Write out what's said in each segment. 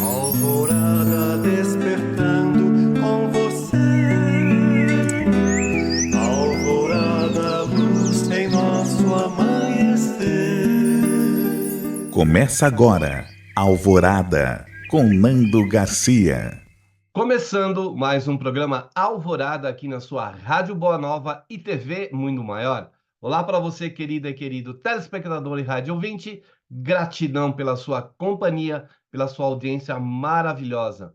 Alvorada despertando com você. Alvorada, luz em nosso amanhecer. Começa agora, Alvorada, com Nando Garcia. Começando mais um programa Alvorada aqui na sua Rádio Boa Nova e TV Mundo Maior. Olá para você, querida e querido telespectador e rádio ouvinte. Gratidão pela sua companhia, pela sua audiência maravilhosa.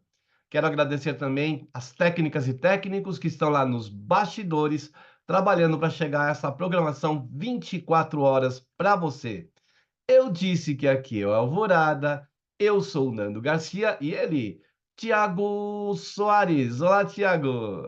Quero agradecer também as técnicas e técnicos que estão lá nos bastidores, trabalhando para chegar a essa programação 24 horas para você. Eu disse que aqui é o Alvorada, eu sou o Nando Garcia e ele, Tiago Soares. Olá, Tiago.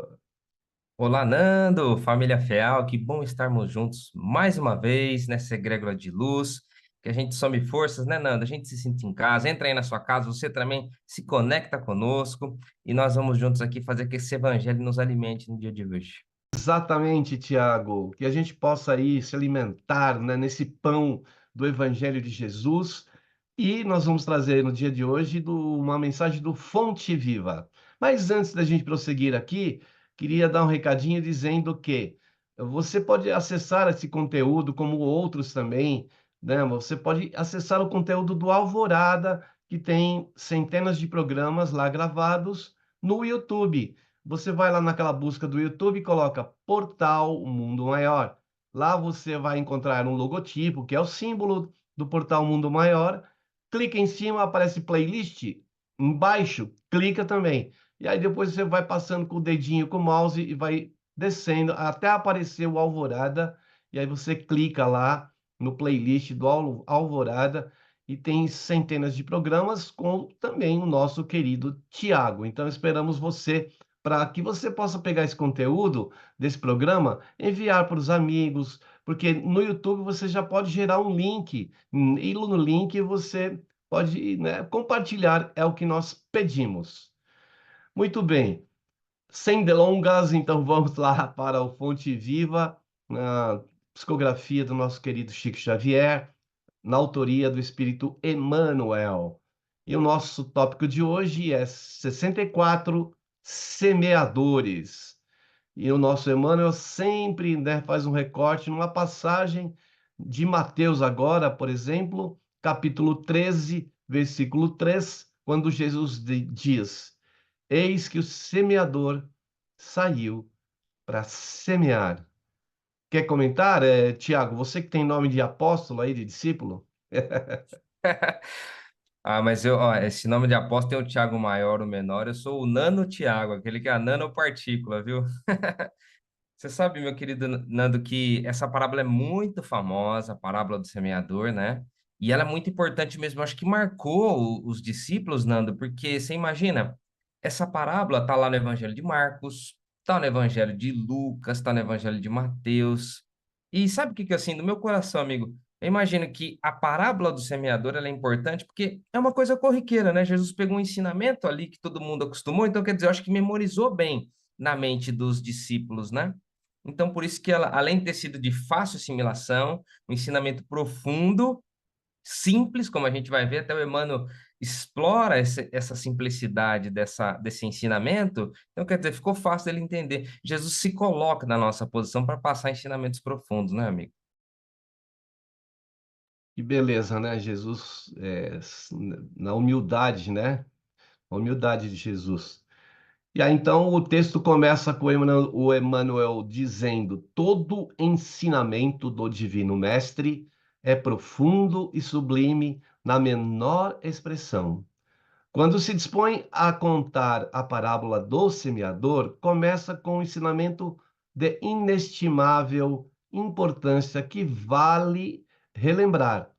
Olá, Nando, família Feal, que bom estarmos juntos mais uma vez nessa egrégora de luz, que a gente some forças, né, Nando? A gente se sente em casa, entra aí na sua casa, você também se conecta conosco e nós vamos juntos aqui fazer que esse evangelho nos alimente no dia de hoje. Exatamente, Tiago, que a gente possa aí se alimentar, né, nesse pão do Evangelho de Jesus. E nós vamos trazer no dia de hoje uma mensagem do Fonte Viva. Mas antes da gente prosseguir aqui, queria dar um recadinho dizendo que você pode acessar esse conteúdo, como outros também, né? Você pode acessar o conteúdo do Alvorada, que tem centenas de programas lá gravados no YouTube. Você vai lá naquela busca do YouTube e coloca Portal Mundo Maior. Lá você vai encontrar um logotipo, que é o símbolo do Portal Mundo Maior. Clica em cima, aparece playlist. Embaixo, clica também. E aí depois você vai passando com o dedinho com o mouse e vai descendo até aparecer o Alvorada. E aí você clica lá no playlist do Alvorada e tem centenas de programas com também o nosso querido Tiago. Então esperamos você para que você possa pegar esse conteúdo desse programa, enviar para os amigos, porque no YouTube você já pode gerar um link, e no link você pode, né, compartilhar, é o que nós pedimos. Muito bem, sem delongas, então vamos lá para o Fonte Viva, na psicografia do nosso querido Chico Xavier, na autoria do Espírito Emmanuel. E o nosso tópico de hoje é 64 semeadores. E o nosso Emmanuel sempre, né, faz um recorte numa passagem de Mateus agora, por exemplo, capítulo 13, versículo 3, quando Jesus diz: Eis que o semeador saiu para semear. Quer comentar, Tiago? Você que tem nome de apóstolo aí, de discípulo? Ah, mas ó, esse nome de apóstolo tem o Tiago Maior, o menor, eu sou o Nano Tiago, aquele que é a nanopartícula, viu? Você sabe, meu querido Nando, que essa parábola é muito famosa, a parábola do semeador, né? E ela é muito importante mesmo. Eu acho que marcou os discípulos, Nando, porque você imagina, essa parábola tá lá no Evangelho de Marcos, tá no Evangelho de Lucas, tá no Evangelho de Mateus. E sabe o que que assim, no meu coração, amigo, eu imagino que a parábola do semeador ela é importante porque é uma coisa corriqueira, né? Jesus pegou um ensinamento ali que todo mundo acostumou, então quer dizer, eu acho que memorizou bem na mente dos discípulos, né? Então, por isso que ela, além de ter sido de fácil assimilação, um ensinamento profundo, simples, como a gente vai ver, até o Emmanuel explora essa simplicidade desse ensinamento. Então, quer dizer, ficou fácil dele entender. Jesus se coloca na nossa posição para passar ensinamentos profundos, né, amigo? Que beleza, né? Jesus, na humildade, né? A humildade de Jesus. E aí, então, o texto começa com o Emmanuel dizendo: todo ensinamento do Divino Mestre é profundo e sublime na menor expressão. Quando se dispõe a contar a parábola do semeador, começa com um ensinamento de inestimável importância que vale relembrar.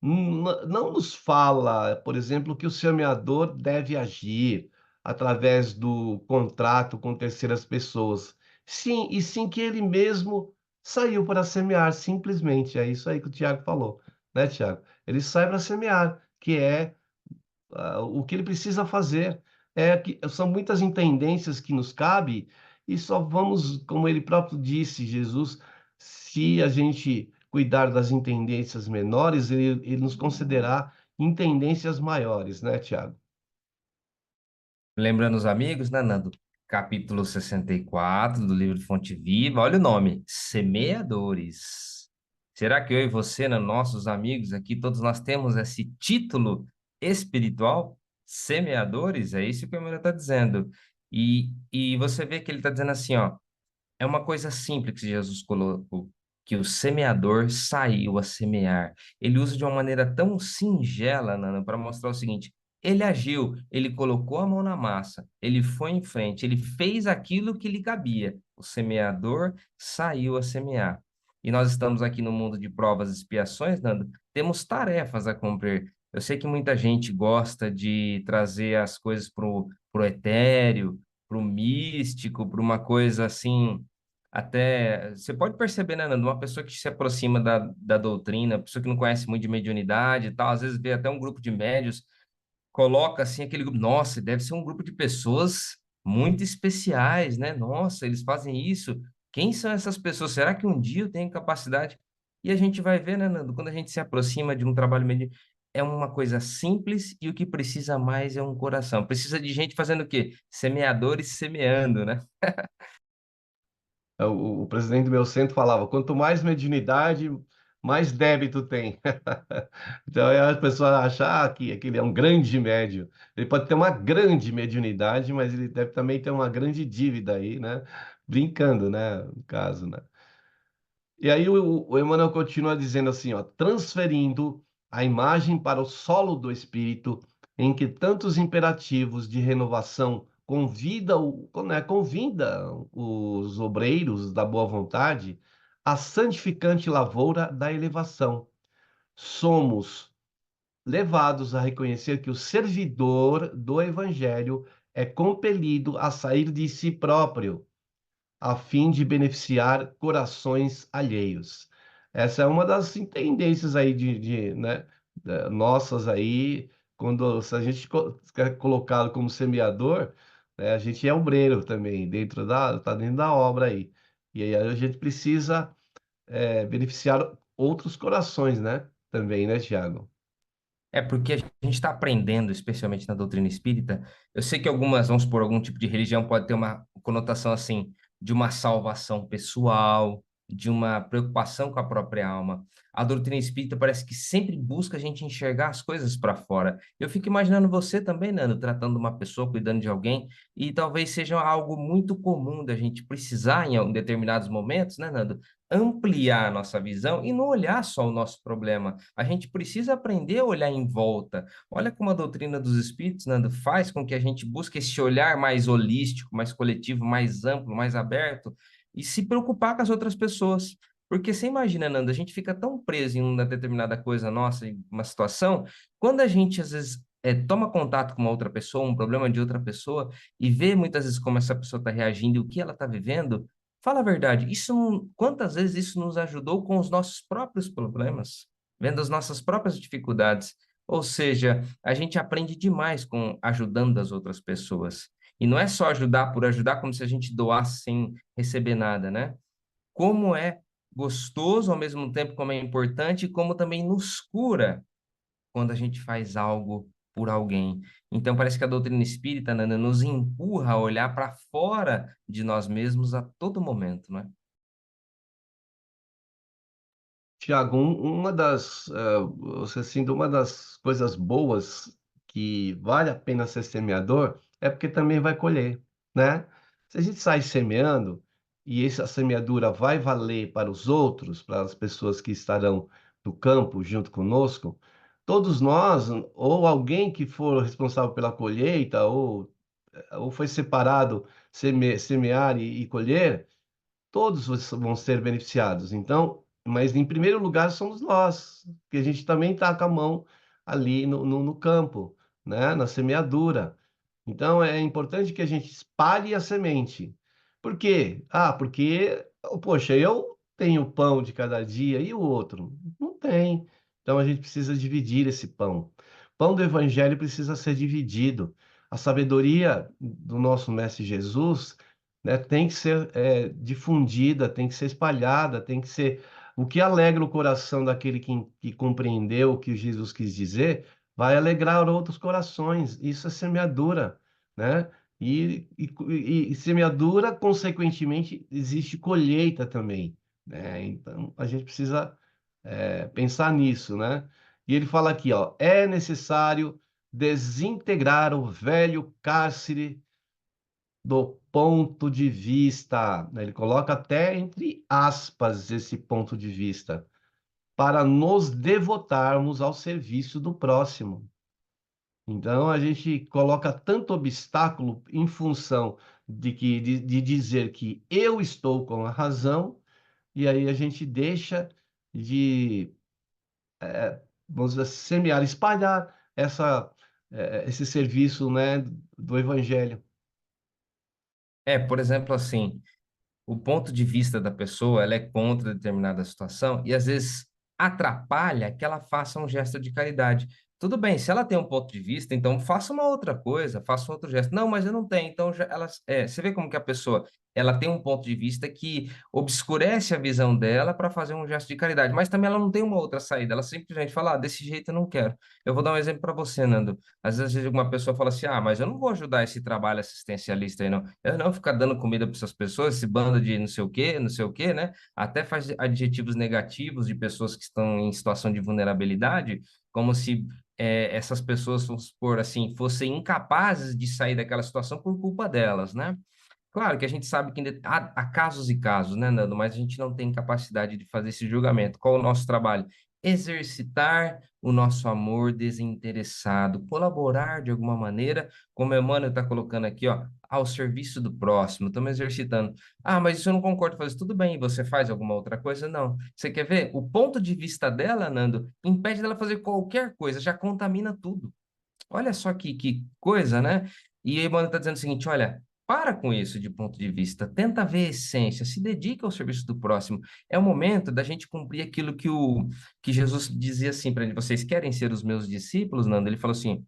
Não nos fala, por exemplo, que o semeador deve agir através do contrato com terceiras pessoas. Sim, e sim que ele mesmo saiu para semear, simplesmente. É isso aí que o Tiago falou, né, Tiago? Ele sai para semear, que é o que ele precisa fazer. São muitas intendências que nos cabe e só vamos, como ele próprio disse, Jesus, se a gente cuidar das intendências menores, ele nos concederá intendências maiores, né, Tiago? Lembrando os amigos, né, Nando? Capítulo 64 do livro Fonte Viva, olha o nome: Semeadores. Será que eu e você, né, nossos amigos aqui, todos nós temos esse título espiritual? Semeadores? É isso que o Emmanuel está dizendo. E você vê que ele está dizendo assim, ó. É uma coisa simples que Jesus colocou, que o semeador saiu a semear. Ele usa de uma maneira tão singela, Nana, para mostrar o seguinte: ele agiu, ele colocou a mão na massa, ele foi em frente, ele fez aquilo que lhe cabia. O semeador saiu a semear. E nós estamos aqui no mundo de provas e expiações, Nando, temos tarefas a cumprir. Eu sei que muita gente gosta de trazer as coisas pro etéreo, pro místico, para uma coisa assim até, você pode perceber, né, Nando, uma pessoa que se aproxima da doutrina, pessoa que não conhece muito de mediunidade e tal, às vezes vê até um grupo de médios, coloca assim aquele grupo, nossa, deve ser um grupo de pessoas muito especiais, né? Nossa, eles fazem isso. Quem são essas pessoas? Será que um dia eu tenho capacidade? E a gente vai ver, né, Nando, quando a gente se aproxima de um trabalho mediúnico, é uma coisa simples e o que precisa mais é um coração. Precisa de gente fazendo o quê? Semeadores semeando, né? O presidente do meu centro falava: quanto mais mediunidade, mais débito tem. Então, aí a pessoa acha que ele é um grande médium. Ele pode ter uma grande mediunidade, mas ele deve também ter uma grande dívida aí, né? Brincando, né? No caso, né? E aí o Emmanuel continua dizendo assim, ó, transferindo a imagem para o solo do espírito, em que tantos imperativos de renovação convida os obreiros da boa vontade à santificante lavoura da elevação. Somos levados a reconhecer que o servidor do evangelho é compelido a sair de si próprio a fim de beneficiar corações alheios. Essa é uma das tendências aí né, nossas aí, quando se a gente é colocado como semeador, né, a gente é obreiro também, tá dentro da obra aí. E aí a gente precisa beneficiar outros corações, né? Também, né, Tiago? É porque a gente está aprendendo, especialmente na doutrina espírita. Eu sei que algumas, vamos supor, algum tipo de religião pode ter uma conotação assim, de uma salvação pessoal, de uma preocupação com a própria alma. A doutrina espírita parece que sempre busca a gente enxergar as coisas para fora. Eu fico imaginando você também, Nando, tratando uma pessoa, cuidando de alguém, e talvez seja algo muito comum da gente precisar em determinados momentos, né, Nando? Ampliar a nossa visão e não olhar só o nosso problema. A gente precisa aprender a olhar em volta. Olha como a doutrina dos espíritos, Nando, faz com que a gente busque esse olhar mais holístico, mais coletivo, mais amplo, mais aberto e se preocupar com as outras pessoas. Porque você imagina, Nando, a gente fica tão preso em uma determinada coisa nossa, em uma situação, quando a gente às vezes toma contato com uma outra pessoa, um problema de outra pessoa, e vê muitas vezes como essa pessoa está reagindo e o que ela está vivendo, fala a verdade, quantas vezes isso nos ajudou com os nossos próprios problemas, vendo as nossas próprias dificuldades? Ou seja, a gente aprende demais com ajudando as outras pessoas. E não é só ajudar por ajudar, como se a gente doasse sem receber nada, né? Como é gostoso, ao mesmo tempo como é importante, e como também nos cura quando a gente faz algo por alguém. Então, parece que a doutrina espírita, Nana, nos empurra a olhar para fora de nós mesmos a todo momento, né? Tiago, uma das coisas boas que vale a pena ser semeador é porque também vai colher, né? Se a gente sai semeando e essa semeadura vai valer para os outros, para as pessoas que estarão no campo junto conosco, todos nós, ou alguém que for responsável pela colheita, ou foi separado semear e colher, todos vão ser beneficiados. Então, mas em primeiro lugar somos nós, que a gente também está com a mão ali no campo, né? Na semeadura. Então, é importante que a gente espalhe a semente. Por quê? Ah, porque, poxa, eu tenho pão de cada dia e o outro não tem. Então, a gente precisa dividir esse pão. Pão do Evangelho precisa ser dividido. A sabedoria do nosso Mestre Jesus, né, tem que ser difundida, tem que ser espalhada, tem que ser o que alegra o coração daquele que compreendeu o que Jesus quis dizer, vai alegrar outros corações. Isso é semeadura, né? E semeadura, consequentemente, existe colheita também, né? Então, a gente precisa pensar nisso, né? E ele fala aqui, ó, é necessário desintegrar o velho cárcere do ponto de vista, né? Ele coloca até entre aspas esse ponto de vista, para nos devotarmos ao serviço do próximo. Então a gente coloca tanto obstáculo em função de dizer que eu estou com a razão, e aí a gente deixa de, vamos dizer, semear, espalhar esse serviço, né, do evangelho. Por exemplo, assim, o ponto de vista da pessoa, ela é contra determinada situação e às vezes atrapalha que ela faça um gesto de caridade. Tudo bem, se ela tem um ponto de vista, então faça uma outra coisa, faça um outro gesto. Não, mas eu não tenho. Então você vê como que a pessoa, ela tem um ponto de vista que obscurece a visão dela para fazer um gesto de caridade, mas também ela não tem uma outra saída. Ela simplesmente fala, desse jeito eu não quero. Eu vou dar um exemplo para você, Nando. Às vezes uma pessoa fala assim, mas eu não vou ajudar esse trabalho assistencialista aí, não. Eu não ficar dando comida para essas pessoas, esse bando de não sei o quê, né? Até faz adjetivos negativos de pessoas que estão em situação de vulnerabilidade, como se essas pessoas, vamos supor assim, fossem incapazes de sair daquela situação por culpa delas, né? Claro que a gente sabe que há casos e casos, né, Nando? Mas a gente não tem capacidade de fazer esse julgamento. Qual o nosso trabalho? Exercitar o nosso amor desinteressado, colaborar de alguma maneira, como Emmanuel está colocando aqui, ó, ao serviço do próximo. Estamos exercitando. Mas isso eu não concordo com isso. Tudo bem, você faz alguma outra coisa? Não. Você quer ver? O ponto de vista dela, Nando, impede dela fazer qualquer coisa, já contamina tudo. Olha só que coisa, né? E aí, mano, está dizendo o seguinte: olha, para com isso de ponto de vista, tenta ver a essência, se dedica ao serviço do próximo. É o momento da gente cumprir aquilo que Jesus dizia assim para ele: vocês querem ser os meus discípulos, Nando? Ele falou assim: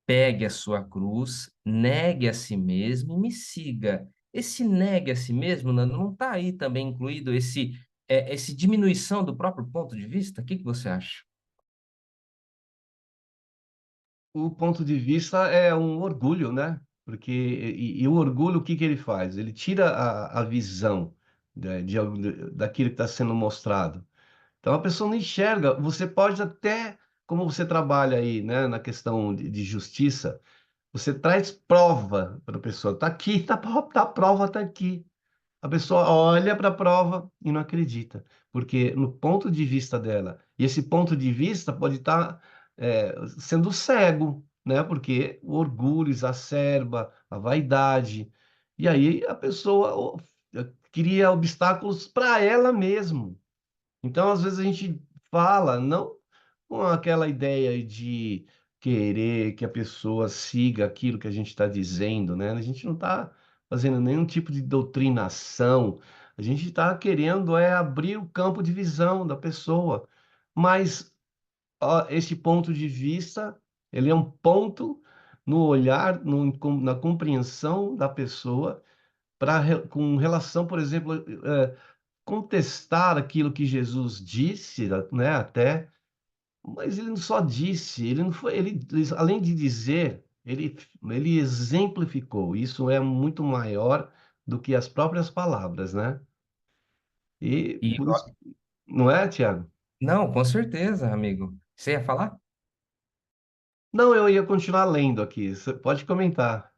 pegue a sua cruz, negue a si mesmo e me siga. Esse negue a si mesmo, Nando, não está aí também incluído esse diminuição do próprio ponto de vista? O que você acha? O ponto de vista é um orgulho, né? Porque e o orgulho, o que que ele faz? Ele tira a visão daquilo que está sendo mostrado. Então a pessoa não enxerga. Você pode até, como você trabalha aí, né, na questão de justiça, você traz prova para a pessoa. Tá aqui, tá a prova, tá aqui. A pessoa olha para a prova e não acredita, porque no ponto de vista dela, e esse ponto de vista pode estar sendo cego, né? Porque o orgulho exacerba a vaidade, e aí a pessoa cria obstáculos para ela mesma. Então, às vezes a gente fala, não com aquela ideia de querer que a pessoa siga aquilo que a gente está dizendo, né? A gente não está fazendo nenhum tipo de doutrinação. A gente está querendo abrir o campo de visão da pessoa. Mas esse ponto de vista, ele é um ponto no olhar, na compreensão da pessoa com relação, por exemplo, contestar aquilo que Jesus disse, né, até, mas ele não só disse, ele não foi, além de dizer, ele exemplificou. Isso é muito maior do que as próprias palavras, né? E E, por isso, não é, Tiago? não, com certeza, amigo. Você ia falar? Não, eu ia continuar lendo aqui. Você pode comentar.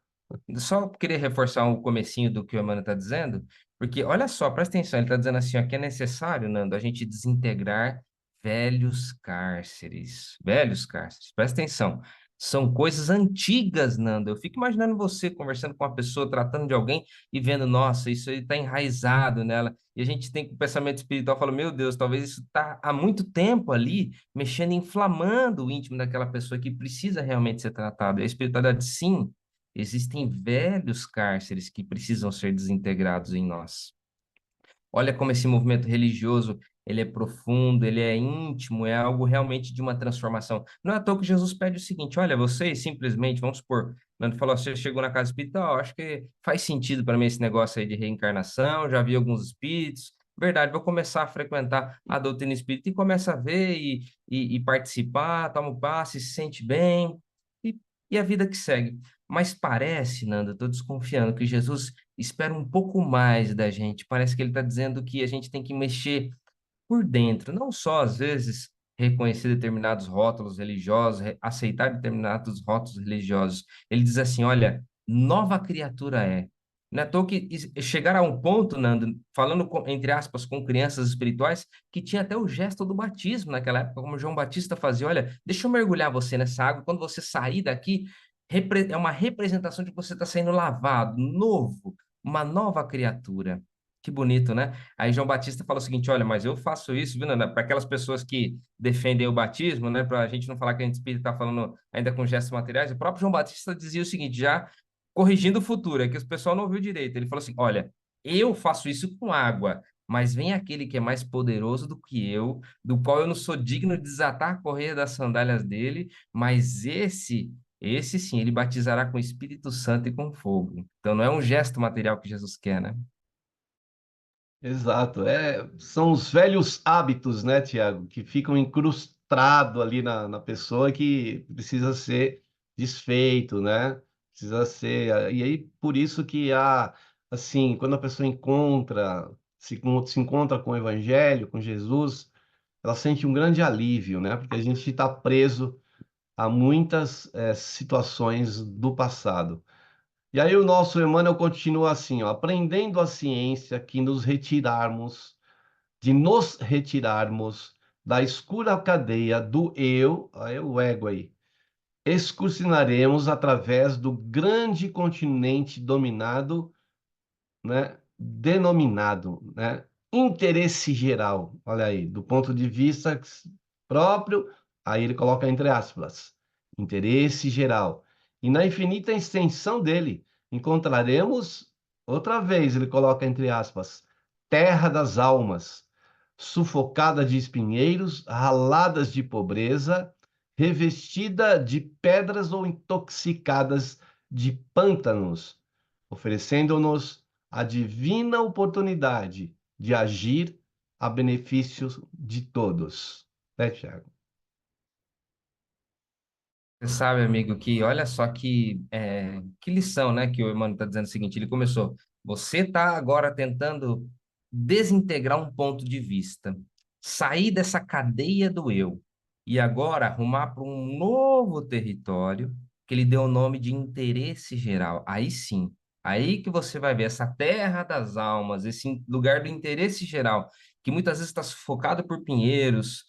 Só queria reforçar o comecinho do que o Emmanuel está dizendo, porque olha só, presta atenção, ele está dizendo assim, ó, que é necessário, Nando, a gente desintegrar velhos cárceres. Velhos cárceres, presta atenção. São coisas antigas, Nando. Eu fico imaginando você conversando com uma pessoa, tratando de alguém e vendo, nossa, isso aí está enraizado nela. E a gente tem com o pensamento espiritual, fala, meu Deus, talvez isso está há muito tempo ali, mexendo, inflamando o íntimo daquela pessoa que precisa realmente ser tratado. E a espiritualidade, sim, existem velhos cárceres que precisam ser desintegrados em nós. Olha como esse movimento religioso, ele é profundo, ele é íntimo, é algo realmente de uma transformação. Não é à toa que Jesus pede o seguinte, olha, vocês simplesmente, vamos supor, quando falou, você chegou na casa espírita, acho que faz sentido para mim esse negócio aí de reencarnação, já vi alguns espíritos, verdade, vou começar a frequentar a doutrina espírita e começa a ver e participar, toma o passe, se sente bem, e, e a vida que segue. Mas parece, Nando, eu estou desconfiando que Jesus espera um pouco mais da gente. Parece que ele está dizendo que a gente tem que mexer por dentro, não só às vezes reconhecer determinados rótulos religiosos, aceitar determinados rótulos religiosos. Ele diz assim: olha, nova criatura é. Não é à toa que chegar a um ponto, Nando, falando entre aspas com crianças espirituais, que tinha até o gesto do batismo naquela época, como João Batista fazia: olha, deixa eu mergulhar você nessa água, quando você sair daqui, é uma representação de que você está sendo lavado, novo, uma nova criatura. Que bonito, né? Aí João Batista fala o seguinte: olha, mas eu faço isso, viu, para aquelas pessoas que defendem o batismo, né? Para a gente não falar que a gente espírita está falando ainda com gestos materiais, o próprio João Batista dizia o seguinte, já corrigindo o futuro, é que o pessoal não ouviu direito. Ele falou assim: olha, eu faço isso com água, mas vem aquele que é mais poderoso do que eu, do qual eu não sou digno de desatar a correia das sandálias dele, mas esse sim, ele batizará com o Espírito Santo e com fogo. Então não é um gesto material que Jesus quer, né? Exato. São os velhos hábitos, né, Tiago, que ficam incrustados ali na pessoa que precisa ser desfeito, né? Precisa ser. E aí, por isso que há, assim, quando a pessoa se encontra com o Evangelho, com Jesus, ela sente um grande alívio, né? Porque a gente está preso a muitas, situações do passado. E aí o nosso Emmanuel continua assim, ó, aprendendo a ciência que nos retirarmos da escura cadeia do eu, aí o ego aí, excursionaremos através do grande continente dominado, né, denominado, né, interesse geral. Olha aí, do ponto de vista próprio, aí ele coloca entre aspas, interesse geral. E na infinita extensão dele, encontraremos, outra vez ele coloca entre aspas, terra das almas, sufocada de espinheiros, raladas de pobreza, revestida de pedras ou intoxicadas de pântanos, oferecendo-nos a divina oportunidade de agir a benefício de todos. Né, Tiago? Você sabe, amigo, que olha só que lição, né? Que o Emmanuel está dizendo o seguinte: ele começou, você está agora tentando desintegrar um ponto de vista, sair dessa cadeia do eu e agora arrumar para um novo território que ele deu o nome de interesse geral. Aí sim, aí que você vai ver essa terra das almas, esse lugar do interesse geral, que muitas vezes está sufocado por pinheiros,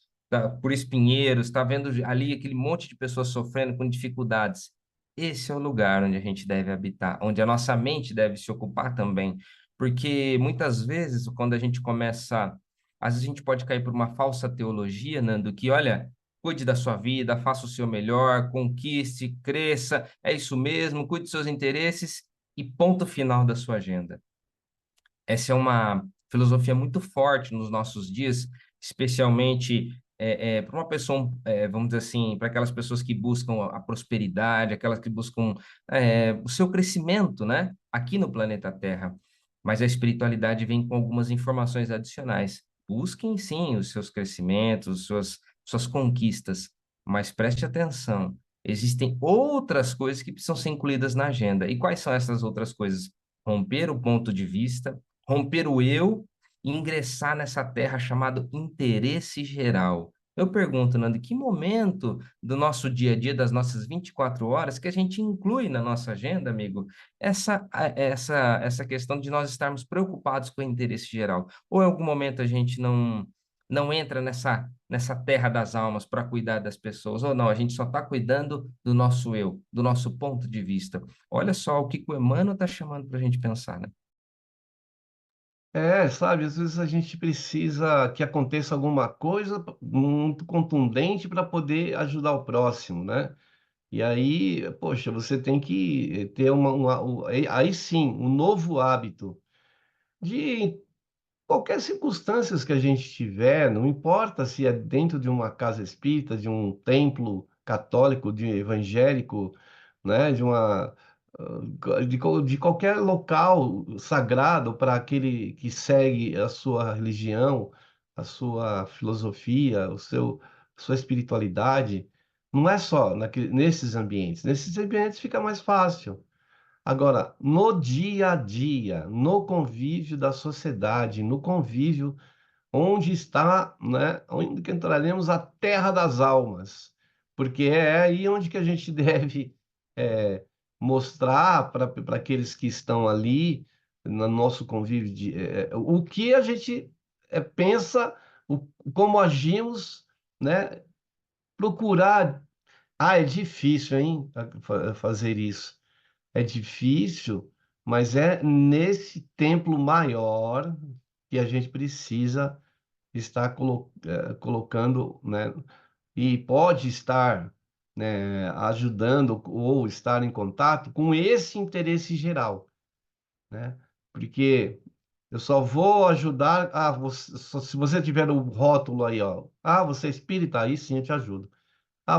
por espinheiros, está vendo ali aquele monte de pessoas sofrendo com dificuldades. Esse é o lugar onde a gente deve habitar, onde a nossa mente deve se ocupar também, porque muitas vezes, quando a gente começa, às vezes a gente pode cair por uma falsa teologia, Nando, que olha, cuide da sua vida, faça o seu melhor, conquiste, cresça, é isso mesmo, cuide dos seus interesses e ponto final da sua agenda. Essa é uma filosofia muito forte nos nossos dias, especialmente para uma pessoa, vamos dizer assim, para aquelas pessoas que buscam a prosperidade, aquelas que buscam o seu crescimento, né, aqui no planeta Terra. Mas a espiritualidade vem com algumas informações adicionais. Busquem sim os seus crescimentos, suas conquistas, mas preste atenção. Existem outras coisas que precisam ser incluídas na agenda. E quais são essas outras coisas? Romper o ponto de vista, romper o eu e ingressar nessa terra chamada interesse geral. Eu pergunto, Nando, em que momento do nosso dia a dia, das nossas 24 horas, que a gente inclui na nossa agenda, amigo, essa questão de nós estarmos preocupados com o interesse geral? Ou em algum momento a gente não entra nessa terra das almas para cuidar das pessoas, ou não, a gente só está cuidando do nosso eu, do nosso ponto de vista. Olha só o que o Emmanuel está chamando para a gente pensar, né? Sabe, às vezes a gente precisa que aconteça alguma coisa muito contundente para poder ajudar o próximo, né? E aí, poxa, você tem que ter aí sim, um novo hábito de qualquer circunstância que a gente tiver, não importa se é dentro de uma casa espírita, de um templo católico, de evangélico, né, de qualquer local sagrado para aquele que segue a sua religião, a sua filosofia, sua espiritualidade. Não é só nesses ambientes. Nesses ambientes fica mais fácil. Agora, no dia a dia, no convívio da sociedade, no convívio onde está, né, onde que entraremos a terra das almas, porque é aí onde que a gente deve é, mostrar para aqueles que estão ali no nosso convívio o que a gente pensa, como agimos, né? Procurar. Ah, é difícil, hein, fazer isso. É difícil, mas é nesse templo maior que a gente precisa está colocando, né, e pode estar, né, ajudando ou estar em contato com esse interesse geral, né? Porque eu só vou ajudar, se você tiver o rótulo aí, ó, você é espírita, aí sim eu te ajudo.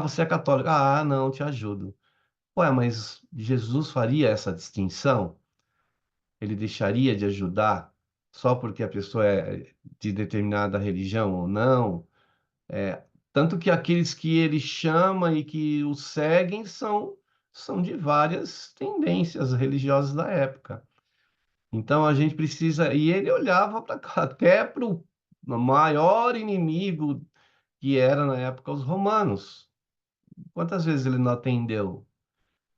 Você é católico, não, te ajudo. Ué, mas Jesus faria essa distinção? Ele deixaria de ajudar só porque a pessoa é de determinada religião ou não? É, tanto que aqueles que ele chama e que o seguem são de várias tendências religiosas da época. Então a gente precisa. E ele olhava para até para o maior inimigo que era na época os romanos. Quantas vezes ele não atendeu?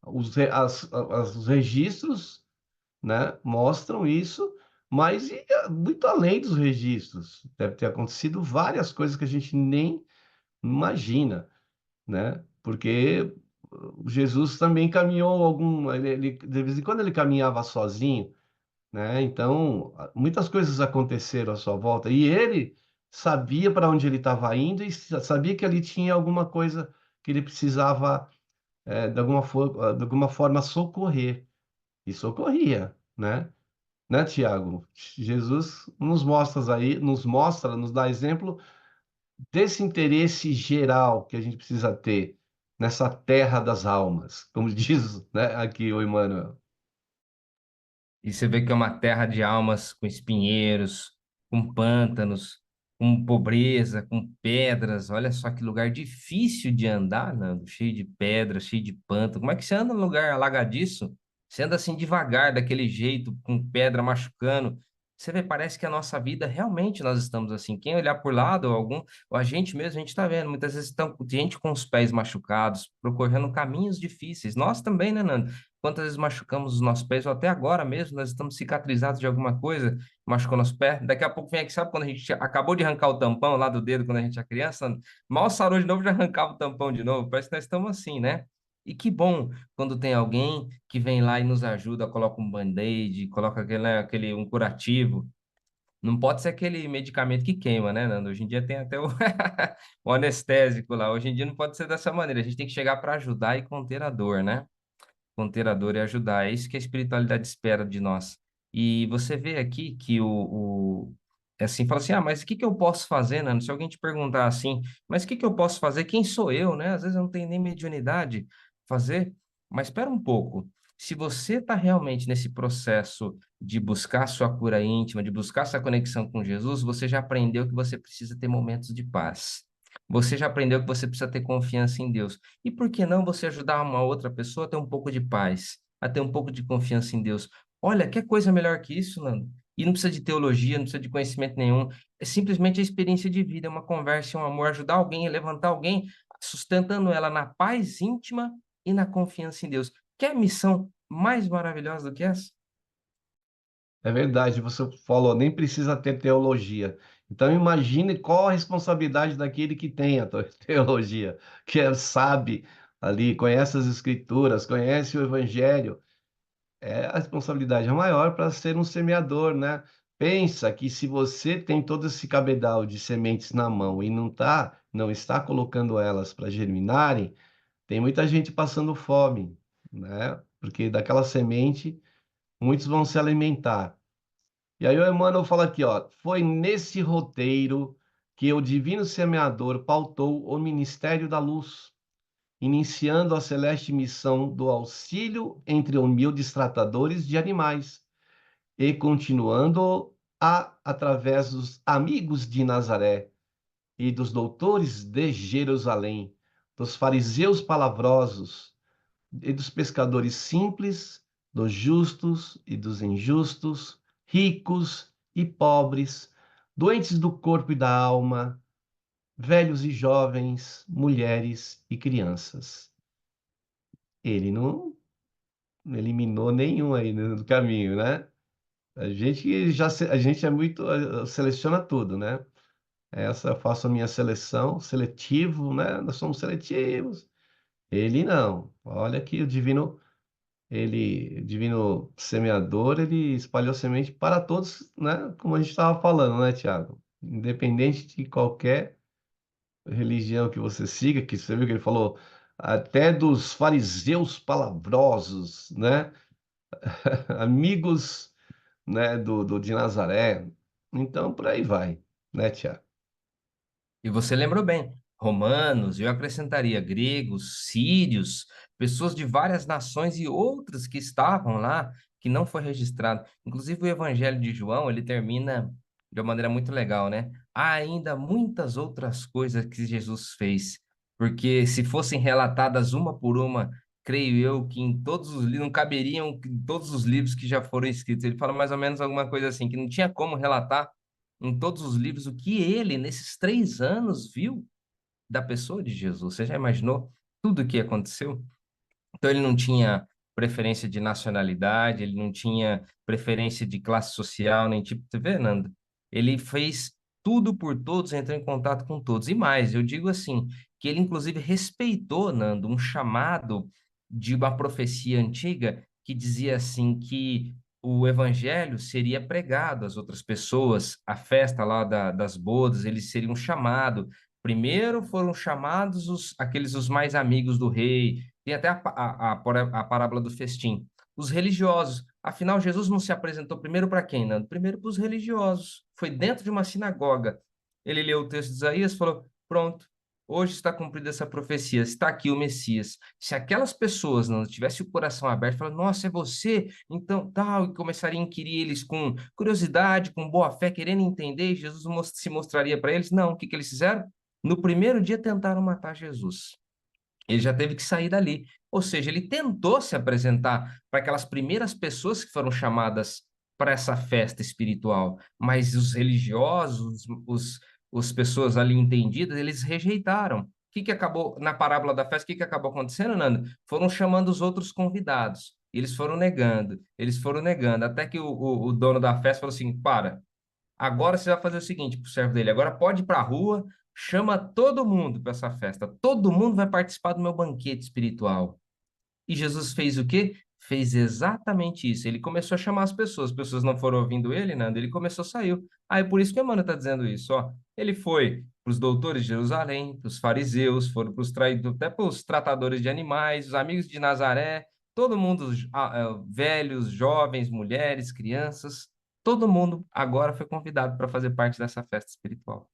Os registros, né, mostram isso, mas muito além dos registros. Deve ter acontecido várias coisas que a gente nem imagina, né? Porque Jesus também caminhou de vez em quando ele caminhava sozinho, né? Então, muitas coisas aconteceram à sua volta e ele sabia para onde ele estava indo e sabia que ali tinha alguma coisa que ele precisava, de alguma forma socorrer e socorria, né? Né, Tiago? Jesus nos dá exemplo desse interesse geral que a gente precisa ter nessa terra das almas, como diz, né, aqui o Emmanuel. E você vê que é uma terra de almas com espinheiros, com pântanos, com pobreza, com pedras. Olha só que lugar difícil de andar, Nando, cheio de pedras, cheio de pântano. Como é que você anda num lugar alagadiço? Você anda assim devagar, daquele jeito, com pedra machucando. Você vê, parece que a nossa vida realmente nós estamos assim. Quem olhar por lado, ou a gente mesmo, a gente está vendo. Muitas vezes estão gente com os pés machucados, percorrendo caminhos difíceis. Nós também, né, Nando? Quantas vezes machucamos os nossos pés, ou até agora mesmo, nós estamos cicatrizados de alguma coisa, machucou nosso pé. Daqui a pouco vem aqui, sabe quando a gente acabou de arrancar o tampão lá do dedo quando a gente é criança? Mal sarou de novo, já arrancava o tampão de novo. Parece que nós estamos assim, né? E que bom quando tem alguém que vem lá e nos ajuda, coloca um band-aid, coloca um curativo. Não pode ser aquele medicamento que queima, né, Nando? Hoje em dia tem até o, o anestésico lá. Hoje em dia não pode ser dessa maneira. A gente tem que chegar para ajudar e conter a dor, né? Conter a dor e ajudar. É isso que a espiritualidade espera de nós. E você vê aqui que é assim, fala assim, mas o que que eu posso fazer, Nando? Se alguém te perguntar assim, mas o que que eu posso fazer? Quem sou eu, né? Às vezes eu não tenho nem mediunidade fazer, mas espera um pouco. Se você está realmente nesse processo de buscar sua cura íntima, de buscar essa conexão com Jesus, você já aprendeu que você precisa ter momentos de paz. Você já aprendeu que você precisa ter confiança em Deus. E por que não você ajudar uma outra pessoa a ter um pouco de paz, a ter um pouco de confiança em Deus? Olha, que coisa melhor que isso, Nando? E não precisa de teologia, não precisa de conhecimento nenhum. É simplesmente a experiência de vida, é uma conversa, é um amor, ajudar alguém, levantar alguém, sustentando ela na paz íntima e na confiança em Deus. Quer missão mais maravilhosa do que essa? É verdade, você falou, nem precisa ter teologia. Então imagine qual a responsabilidade daquele que tem a teologia, sabe ali, conhece as escrituras, conhece o evangelho. A responsabilidade é maior para ser um semeador, né? Pensa que se você tem todo esse cabedal de sementes na mão e não está colocando elas para germinarem, tem muita gente passando fome, né? Porque daquela semente muitos vão se alimentar. E aí o Emmanuel fala aqui, ó, foi nesse roteiro que o divino semeador pautou o ministério da luz, iniciando a celeste missão do auxílio entre humildes tratadores de animais e continuando através dos amigos de Nazaré e dos doutores de Jerusalém, dos fariseus palavrosos e dos pescadores simples, dos justos e dos injustos, ricos e pobres, doentes do corpo e da alma, velhos e jovens, mulheres e crianças. Ele não eliminou nenhum aí no caminho, né? A gente é muito seleciona tudo, né? Essa eu faço a minha seleção, seletivo, né? Nós somos seletivos. Ele não. Olha que o divino semeador, ele espalhou semente para todos, né? Como a gente estava falando, né, Tiago? Independente de qualquer religião que você siga, que você viu que ele falou até dos fariseus palavrosos, né? Amigos, né, de Nazaré. Então, por aí vai, né, Tiago? E você lembrou bem, romanos, eu acrescentaria gregos, sírios, pessoas de várias nações e outras que estavam lá, que não foi registrado. Inclusive o Evangelho de João, ele termina de uma maneira muito legal, né? Há ainda muitas outras coisas que Jesus fez, porque se fossem relatadas uma por uma, creio eu que em todos os livros, não caberiam em todos os livros que já foram escritos. Ele fala mais ou menos alguma coisa assim, que não tinha como relatar em todos os livros o que ele, nesses 3 anos, viu da pessoa de Jesus. Você já imaginou tudo o que aconteceu? Então, ele não tinha preferência de nacionalidade, ele não tinha preferência de classe social, nem tipo. Você vê, Nando? Ele fez tudo por todos, entrou em contato com todos. E mais, eu digo assim, que ele inclusive respeitou, Nando, um chamado de uma profecia antiga que dizia assim que o evangelho seria pregado às outras pessoas, a festa lá das bodas, eles seriam chamados. Primeiro foram chamados aqueles os mais amigos do rei, tem até a parábola do festim. Os religiosos. Afinal, Jesus não se apresentou primeiro para quem, Nando? Primeiro para os religiosos. Foi dentro de uma sinagoga. Ele leu o texto de Isaías e falou: pronto, hoje está cumprida essa profecia, está aqui o Messias. Se aquelas pessoas não tivessem o coração aberto, falaram: nossa, é você? Então, tal, e começariam a inquirir eles com curiosidade, com boa fé, querendo entender, e Jesus se mostraria para eles. Não, o que que eles fizeram? No primeiro dia tentaram matar Jesus. Ele já teve que sair dali. Ou seja, ele tentou se apresentar para aquelas primeiras pessoas que foram chamadas para essa festa espiritual, mas os religiosos, os pessoas ali entendidas, eles rejeitaram. O que que acabou na parábola da festa? O que que acabou acontecendo, Nando? Foram chamando os outros convidados. Eles foram negando, até que o dono da festa falou assim: para, agora você vai fazer o seguinte pro servo dele, agora pode ir para a rua, chama todo mundo para essa festa. Todo mundo vai participar do meu banquete espiritual. E Jesus fez o quê? Fez exatamente isso. Ele começou a chamar as pessoas não foram ouvindo ele, Nando, ele começou, saiu. Aí por isso que o Emmanuel está dizendo isso, ó. Ele foi para os doutores de Jerusalém, para os fariseus, foram para os traidores, até para os tratadores de animais, os amigos de Nazaré, todo mundo, velhos, jovens, mulheres, crianças, todo mundo agora foi convidado para fazer parte dessa festa espiritual.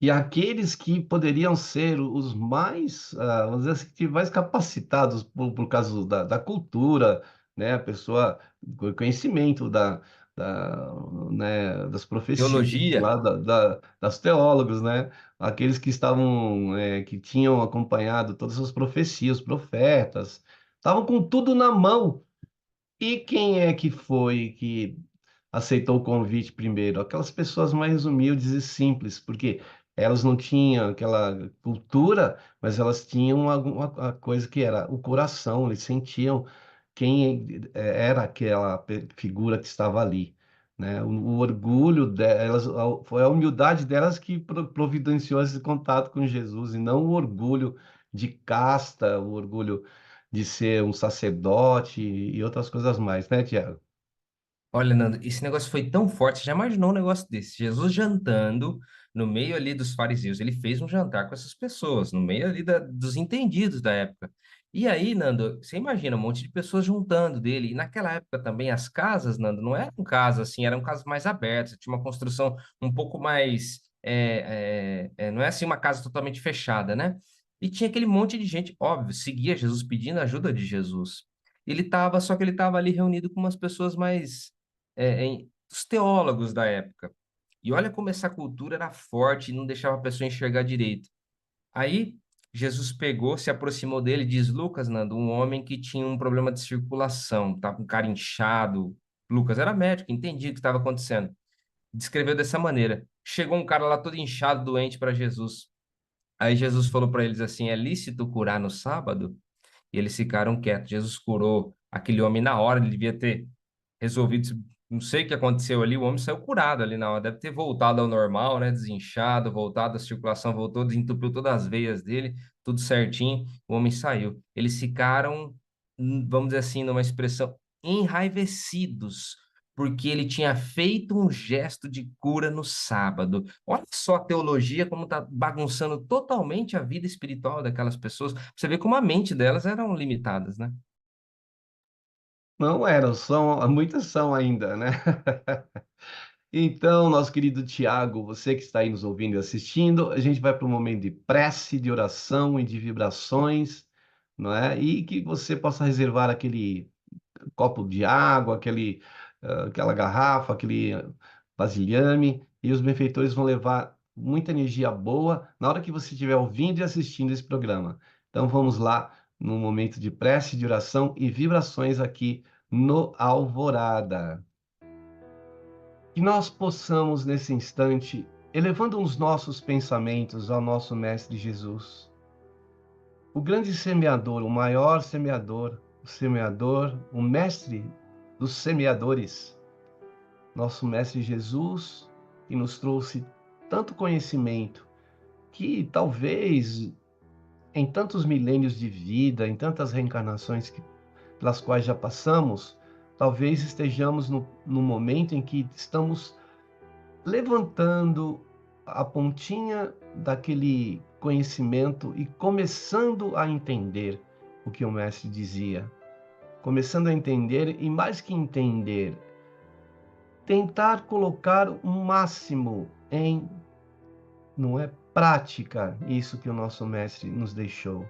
E aqueles que poderiam ser os mais, vamos dizer assim, que mais capacitados por causa da cultura, né? A pessoa, o conhecimento né, das profecias, Teologia. lá das teólogos, né? Aqueles que estavam, que tinham acompanhado todas as profecias, os profetas, estavam com tudo na mão. E quem é que foi que aceitou o convite primeiro? Aquelas pessoas mais humildes e simples, porque elas não tinham aquela cultura, mas elas tinham alguma coisa que era o coração, eles sentiam quem era aquela figura que estava ali, né? O orgulho delas, foi a humildade delas que providenciou esse contato com Jesus, e não o orgulho de casta, o orgulho de ser um sacerdote e outras coisas mais, né, Tiago? Olha, Nando, esse negócio foi tão forte, você já imaginou um negócio desse? Jesus jantando no meio ali dos fariseus, ele fez um jantar com essas pessoas, no meio ali dos entendidos da época. E aí, Nando, você imagina um monte de pessoas juntando dele, e naquela época também as casas, Nando, não eram casas assim, eram casas mais abertas, tinha uma construção um pouco mais, não é assim uma casa totalmente fechada, né? E tinha aquele monte de gente, óbvio, seguia Jesus, pedindo ajuda de Jesus. Só que ele estava ali reunido com umas pessoas mais os teólogos da época. E olha como essa cultura era forte e não deixava a pessoa enxergar direito. Aí Jesus pegou, se aproximou dele, diz Lucas, Nando, um homem que tinha um problema de circulação, estava com o cara inchado. Lucas era médico, entendia o que estava acontecendo. Descreveu dessa maneira. Chegou um cara lá todo inchado, doente para Jesus. Aí Jesus falou para eles assim: é lícito curar no sábado? E eles ficaram quietos. Jesus curou aquele homem na hora, ele devia ter resolvido, não sei o que aconteceu ali, o homem saiu curado ali na hora, deve ter voltado ao normal, né, desinchado, voltado à circulação, voltou, desentupiu todas as veias dele, tudo certinho, o homem saiu. Eles ficaram, vamos dizer assim, numa expressão, enraivecidos, porque ele tinha feito um gesto de cura no sábado. Olha só a teologia como está bagunçando totalmente a vida espiritual daquelas pessoas. Você vê como a mente delas eram limitadas, né? Não eram, são, muitas são ainda, né? Então, nosso querido Tiago, você que está aí nos ouvindo e assistindo, a gente vai para um momento de prece, de oração e de vibrações, não é? E que você possa reservar aquele copo de água, aquela garrafa, aquele vasilhame, e os benfeitores vão levar muita energia boa na hora que você estiver ouvindo e assistindo esse programa. Então vamos lá no momento de prece, de oração e vibrações aqui no Alvorada. Que nós possamos nesse instante, elevando os nossos pensamentos ao nosso Mestre Jesus, o grande semeador, o maior semeador, o semeador, o mestre dos semeadores, nosso Mestre Jesus, que nos trouxe tanto conhecimento, que talvez em tantos milênios de vida, em tantas reencarnações pelas quais já passamos, talvez estejamos no momento em que estamos levantando a pontinha daquele conhecimento e começando a entender o que o mestre dizia. Começando a entender e mais que entender, tentar colocar o máximo em, não é, prática isso que o nosso mestre nos deixou.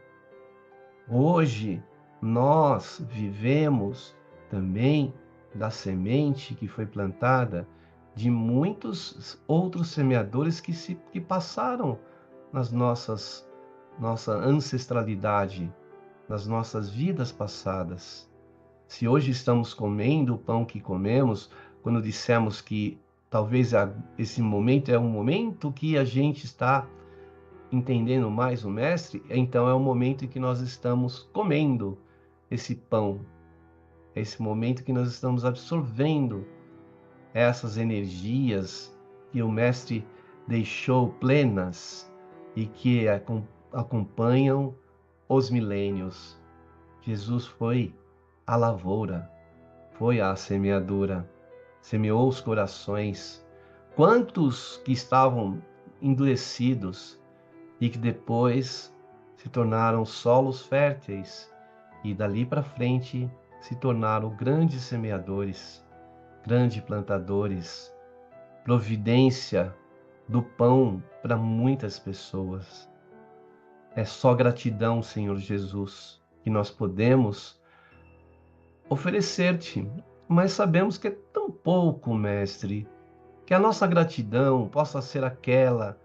Hoje nós vivemos também da semente que foi plantada de muitos outros semeadores que passaram nas nossa ancestralidade, nas nossas vidas passadas. Se hoje estamos comendo o pão que comemos, quando dissemos que talvez esse momento é um momento que a gente está entendendo mais o Mestre, então é o momento em que nós estamos comendo esse pão, é esse momento que nós estamos absorvendo essas energias que o Mestre deixou plenas e que acompanham os milênios. Jesus foi a lavoura, foi a semeadura, semeou os corações. Quantos que estavam endurecidos e que depois se tornaram solos férteis e dali para frente se tornaram grandes semeadores, grandes plantadores, providência do pão para muitas pessoas. É só gratidão, Senhor Jesus, que nós podemos oferecer-te, mas sabemos que é tão pouco, Mestre, que a nossa gratidão possa ser aquela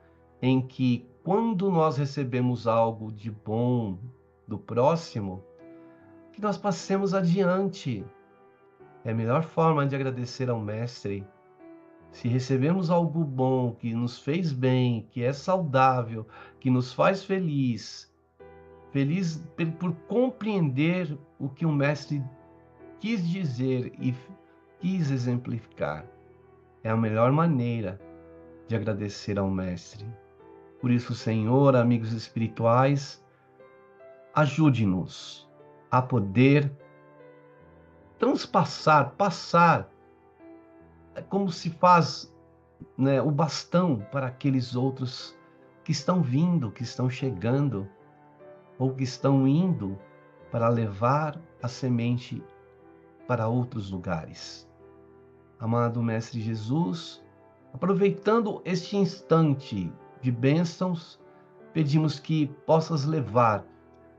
em que, quando nós recebemos algo de bom do próximo, que nós passemos adiante. É a melhor forma de agradecer ao Mestre. Se recebemos algo bom, que nos fez bem, que é saudável, que nos faz feliz por compreender o que o Mestre quis dizer e quis exemplificar. É a melhor maneira de agradecer ao Mestre. Por isso, Senhor, amigos espirituais, ajude-nos a poder passar, como se faz, né, o bastão para aqueles outros que estão vindo, que estão chegando, ou que estão indo para levar a semente para outros lugares. Amado Mestre Jesus, aproveitando este instante de bênçãos, pedimos que possas levar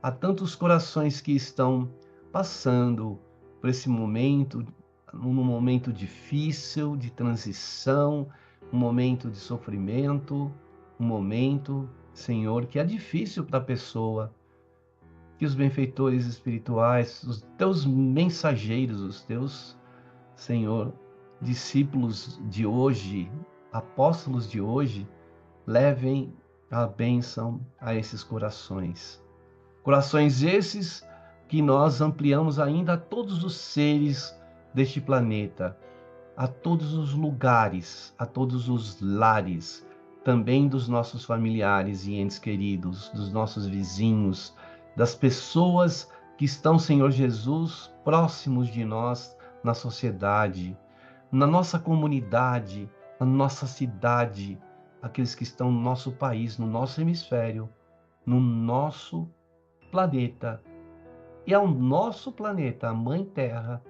a tantos corações que estão passando por esse momento, num momento difícil de transição, um momento de sofrimento, um momento, Senhor, que é difícil para a pessoa, que os benfeitores espirituais, os teus mensageiros, os teus, Senhor, discípulos de hoje, apóstolos de hoje, levem a bênção a esses corações. Corações esses que nós ampliamos ainda a todos os seres deste planeta, a todos os lugares, a todos os lares, também dos nossos familiares e entes queridos, dos nossos vizinhos, das pessoas que estão, Senhor Jesus, próximos de nós na sociedade, na nossa comunidade, na nossa cidade, aqueles que estão no nosso país, no nosso hemisfério, no nosso planeta. E ao nosso planeta, a Mãe Terra,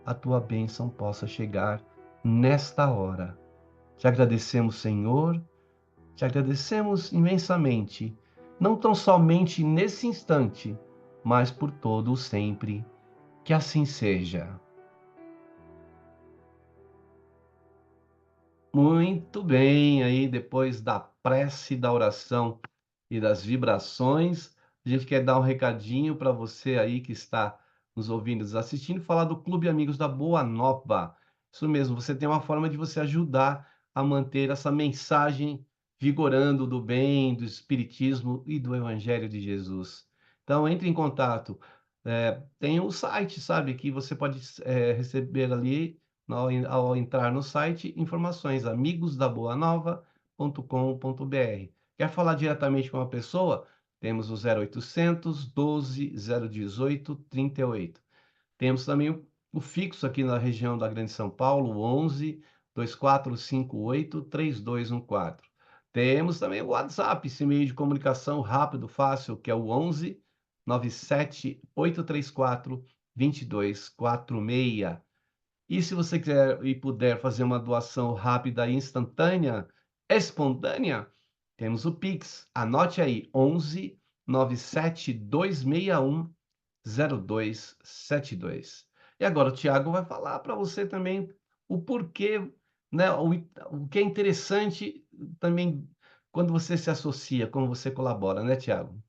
a tua bênção possa chegar nesta hora. Te agradecemos, Senhor, te agradecemos imensamente, não tão somente nesse instante, mas por todo o sempre. Que assim seja. Muito bem, aí depois da prece, da oração e das vibrações, a gente quer dar um recadinho para você aí que está nos ouvindo, nos assistindo, falar do Clube Amigos da Boa Nova. Isso mesmo, você tem uma forma de você ajudar a manter essa mensagem vigorando do bem, do Espiritismo e do Evangelho de Jesus. Então, entre em contato. Tem o site, sabe, que você pode receber ali ao entrar no site, informações amigosdaboanova.com.br. Quer falar diretamente com a pessoa? Temos o 0800 12 018 38. Temos também o fixo aqui na região da Grande São Paulo, 11 2458 3214. Temos também o WhatsApp, esse meio de comunicação rápido, fácil, que é o 11 97 834 2246. E se você quiser e puder fazer uma doação rápida e instantânea, espontânea, temos o Pix. Anote aí, 11 97 261 0272. E agora o Tiago vai falar para você também o porquê, né, o que é interessante também quando você se associa, quando você colabora, né, Tiago?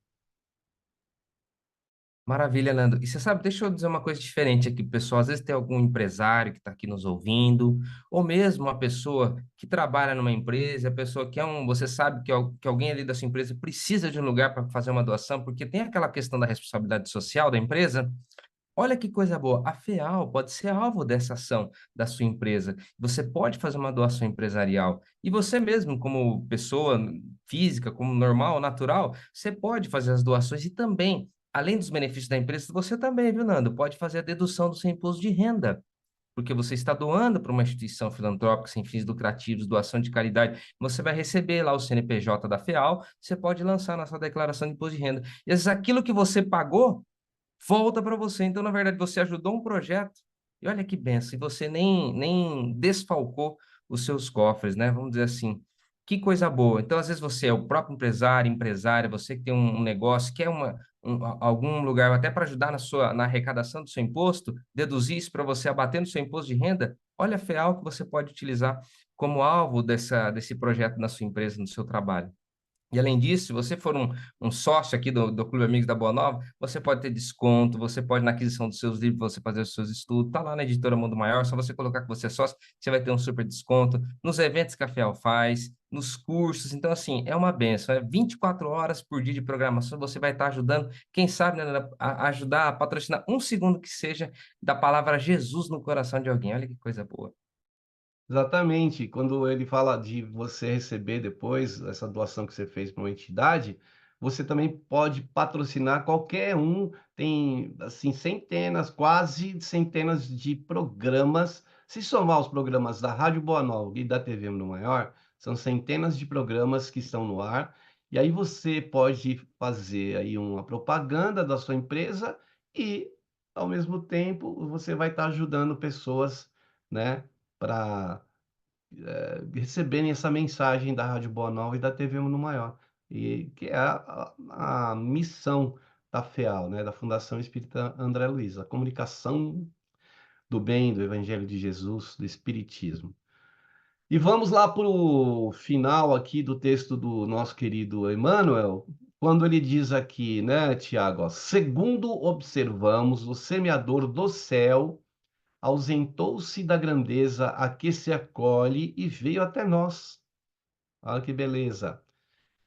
Maravilha, Nando. E você sabe, deixa eu dizer uma coisa diferente aqui, pessoal. Às vezes tem algum empresário que está aqui nos ouvindo, ou mesmo uma pessoa que trabalha numa empresa, a pessoa que você sabe que alguém ali da sua empresa precisa de um lugar para fazer uma doação, porque tem aquela questão da responsabilidade social da empresa. Olha que coisa boa, a FEAL pode ser alvo dessa ação da sua empresa. Você pode fazer uma doação empresarial. E você mesmo, como pessoa física, como normal, natural, você pode fazer as doações e também, além dos benefícios da empresa, você também, viu, Nando, pode fazer a dedução do seu imposto de renda. Porque você está doando para uma instituição filantrópica sem fins lucrativos, doação de caridade, você vai receber lá o CNPJ da FEAL, você pode lançar na sua declaração de imposto de renda. E às vezes aquilo que você pagou volta para você. Então, na verdade, você ajudou um projeto e olha que benção, e você nem desfalcou os seus cofres, né? Vamos dizer assim. Que coisa boa. Então, às vezes, você é o próprio empresário, empresária, você que tem um negócio, quer algum lugar até para ajudar na arrecadação do seu imposto, deduzir isso para você abater no seu imposto de renda. Olha a FEAL que você pode utilizar como alvo desse projeto na sua empresa, no seu trabalho. E além disso, se você for um sócio aqui do Clube Amigos da Boa Nova, você pode ter desconto, você pode, na aquisição dos seus livros, você fazer os seus estudos, tá lá na editora Mundo Maior, só você colocar que você é sócio, você vai ter um super desconto, nos eventos que a FEAL faz, nos cursos, então assim, é uma benção, é 24 horas por dia de programação, você vai estar ajudando, quem sabe, né, a ajudar a patrocinar um segundo que seja da palavra Jesus no coração de alguém, olha que coisa boa. Exatamente. Quando ele fala de você receber depois essa doação que você fez para uma entidade, você também pode patrocinar qualquer um. Tem assim centenas, quase centenas de programas. Se somar os programas da Rádio Boa Nova e da TV Mundo Maior, são centenas de programas que estão no ar. E aí você pode fazer aí uma propaganda da sua empresa e, ao mesmo tempo, você vai estar ajudando pessoas, né? Para receberem essa mensagem da Rádio Boa Nova e da TV Mundo Maior, e que é a missão da FEAL, né, da Fundação Espírita André Luiz, a comunicação do bem, do Evangelho de Jesus, do Espiritismo. E vamos lá para o final aqui do texto do nosso querido Emmanuel, quando ele diz aqui, né, Tiago, ó, segundo observamos, o semeador do céu ausentou-se da grandeza a que se acolhe e veio até nós. Olha que beleza.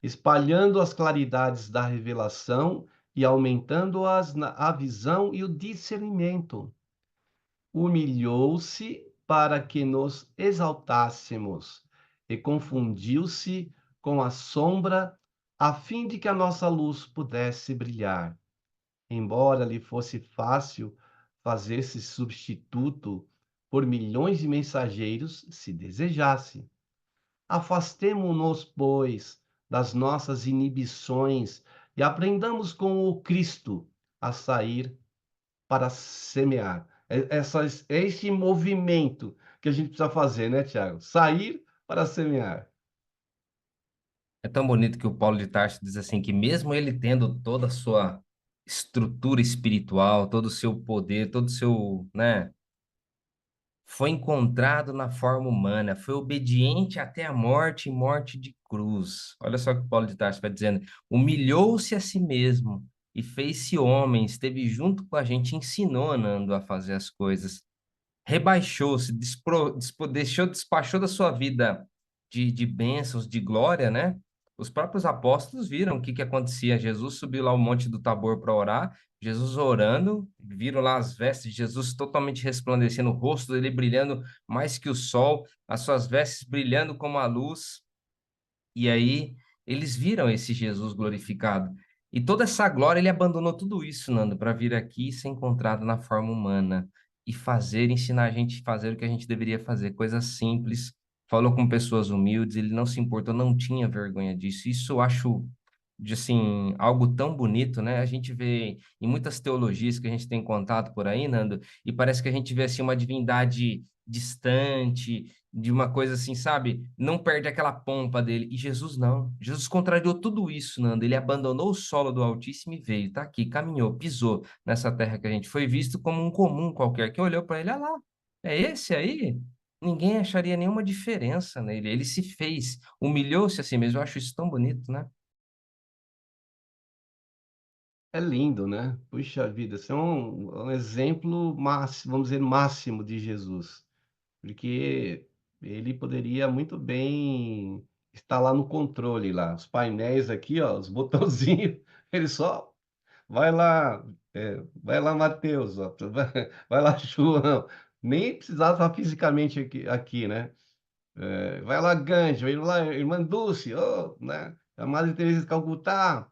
Espalhando as claridades da revelação e aumentando-as a visão e o discernimento. Humilhou-se para que nos exaltássemos e confundiu-se com a sombra, a fim de que a nossa luz pudesse brilhar. Embora lhe fosse fácil fazer-se substituto por milhões de mensageiros, se desejasse. Afastemo-nos, pois, das nossas inibições e aprendamos com o Cristo a sair para semear. É esse movimento que a gente precisa fazer, né, Tiago? Sair para semear. É tão bonito que o Paulo de Tarso diz assim que mesmo ele tendo toda a sua estrutura espiritual, todo o seu poder, todo o seu, né, foi encontrado na forma humana, foi obediente até a morte e morte de cruz. Olha só o que Paulo de Tarso vai dizendo: humilhou-se a si mesmo e fez-se homem, esteve junto com a gente, ensinou andando a fazer as coisas, rebaixou-se, despachou da sua vida de bênçãos, de glória, né? Os próprios apóstolos viram o que acontecia. Jesus subiu lá o Monte do Tabor para orar, Jesus orando, viram lá as vestes de Jesus totalmente resplandecendo, o rosto dele brilhando mais que o sol, as suas vestes brilhando como a luz. E aí eles viram esse Jesus glorificado. E toda essa glória, ele abandonou tudo isso, Nando, para vir aqui e ser encontrado na forma humana e fazer, ensinar a gente a fazer o que a gente deveria fazer, coisas simples. Falou com pessoas humildes, ele não se importou, não tinha vergonha disso. Isso eu acho de assim algo tão bonito, né? A gente vê em muitas teologias que a gente tem contato por aí, Nando, e parece que a gente vê assim uma divindade distante, de uma coisa assim, sabe? Não perde aquela pompa dele. E Jesus não. Jesus contrariou tudo isso, Nando. Ele abandonou o solo do Altíssimo e veio, tá aqui, caminhou, pisou nessa terra que a gente foi visto como um comum qualquer. Que olhou para ele, ah lá, é esse aí? Ninguém acharia nenhuma diferença nele. Ele se fez, humilhou-se a si mesmo. Eu acho isso tão bonito, né? É lindo, né? Puxa vida, esse é um exemplo máximo, vamos dizer, máximo de Jesus. Porque ele poderia muito bem estar lá no controle, lá, os painéis aqui, ó, os botãozinhos, ele só vai lá, Mateus, ó, vai lá, João. Nem precisava estar fisicamente aqui, né? Vai lá, Ganjo, vai lá, irmã Dulce, oh, né? A Madre Teresa de Calcutá.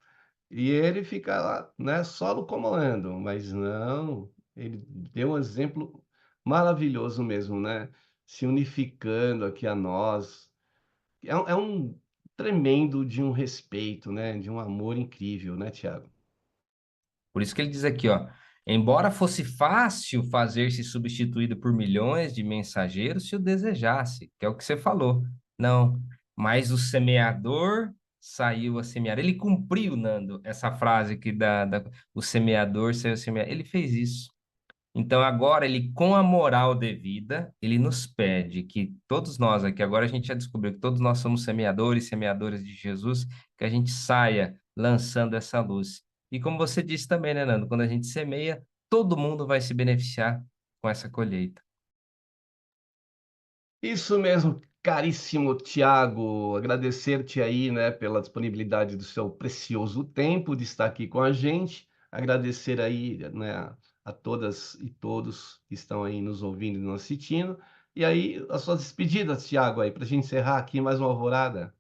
E ele fica lá, né, só no comando, mas não, ele deu um exemplo maravilhoso mesmo, né? Se unificando aqui a nós. É um tremendo de um respeito, né? De um amor incrível, né, Tiago? Por isso que ele diz aqui, ó, embora fosse fácil fazer-se substituído por milhões de mensageiros se o desejasse, que é o que você falou. Não, mas o semeador saiu a semear. Ele cumpriu, Nando, essa frase que o semeador saiu a semear. Ele fez isso. Então, agora, ele, com a moral devida, ele nos pede que todos nós aqui, agora a gente já descobriu que todos nós somos semeadores, semeadoras de Jesus, que a gente saia lançando essa luz. E como você disse também, né, Nando? Quando a gente semeia, todo mundo vai se beneficiar com essa colheita. Isso mesmo, caríssimo Tiago. Agradecer-te aí, né, pela disponibilidade do seu precioso tempo de estar aqui com a gente. Agradecer aí, né, a todas e todos que estão aí nos ouvindo e nos assistindo. E aí, as suas despedidas, Tiago, aí, para a gente encerrar aqui mais uma alvorada.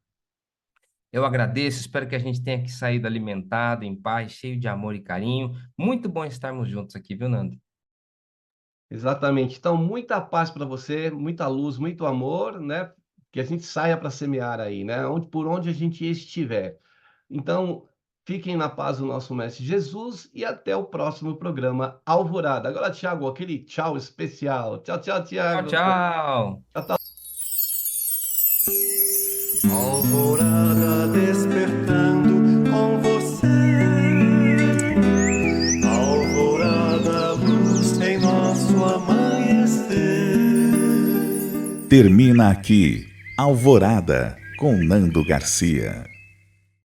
Eu agradeço, espero que a gente tenha que saído alimentado, em paz, cheio de amor e carinho. Muito bom estarmos juntos aqui, viu, Nando? Exatamente. Então, muita paz para você, muita luz, muito amor, né? Que a gente saia para semear aí, né? Por onde a gente estiver. Então, fiquem na paz do nosso Mestre Jesus e até o próximo programa Alvorada. Agora, Tiago, aquele tchau especial. Tchau, tchau, Tchau, Tiago. tchau! Alvorada despertando com você. Alvorada, luz em nosso amanhecer. Termina aqui Alvorada, com Nando Garcia.